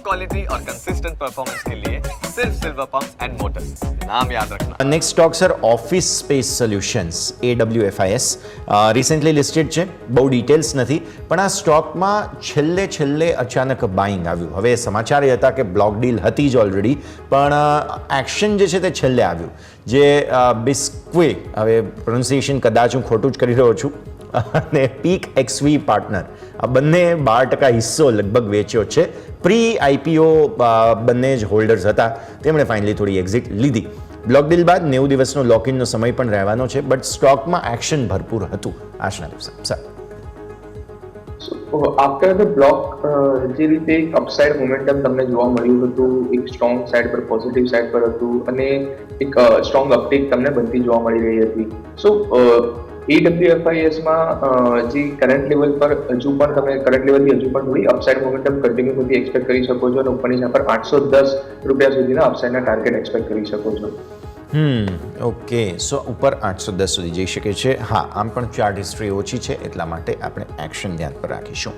Quality और consistent performance के लिए सिर्फ सिल्वर पंप्स एंड मोटर्स, नाम याद रखना। Next stock sir office space solutions AWFIS recently listed છે, બહુ ડિટેલ્સ નથી, પણ આ સ્ટોકમાં છેલ્લે અચાનક બાઇંગ આવ્યું. હવે સમાચાર એ હતા કે બ્લોક ડીલ હતી જ ઓલરેડી, પણ એક્શન જે છે તે છેલ્લે આવ્યું. જે બિસ્ક્વે, હવે પ્રોનાઉન્સિએશન કદાચ હું ખોટું જ કરી રહ્યો છું, અને પીક એક્સવી પાર્ટનર, આ બંને 12% હિસ્સો લગભગ વેચ્યો છે. પ્રી IPO બંને જ હોલ્ડર્સ હતા, તેમણે ફાઇનલી થોડી એક્ઝિટ લીધી. બ્લોક ડીલ બાદ 90 દિવસનો લોકઇનનો સમય પણ રહેવાનો છે, બટ સ્ટોકમાં એક્શન ભરપૂર હતું આજના દિવસે. સર, આફ્ટર ધ બ્લોક જે રીતે એક અપસાઇડ મોમેન્ટમ તમને જોવા મળ્યું હતું, એક સ્ટ્રોંગ સાઇડ પર, પોઝિટિવ સાઇડ પર હતું, અને એક સ્ટ્રોંગ અપટેક તમને બનતી જોવા મળી રહી હતી. સો AWFIS માં જે કરંટ લેવલ પર હજુ પણ તમે કરંટ લેવલથી હજુ પણ થોડી અપસાઇડ મોમેન્ટમ કન્ટિન્યુ થતી એક્સપેક્ટ કરી શકો છો, અને ઉપરની પર 810 રૂપિયા સુધીના અપસાઇડના ટાર્ગેટ એક્સપેક્ટ કરી શકો છો. ઓકે, સો ઉપર 810 સુધી જઈ શકે છે. હા, આમ પણ ચાર્ટ હિસ્ટ્રી ઓછી છે, એટલા માટે આપણે એક્શન ધ્યાન પર રાખીશું.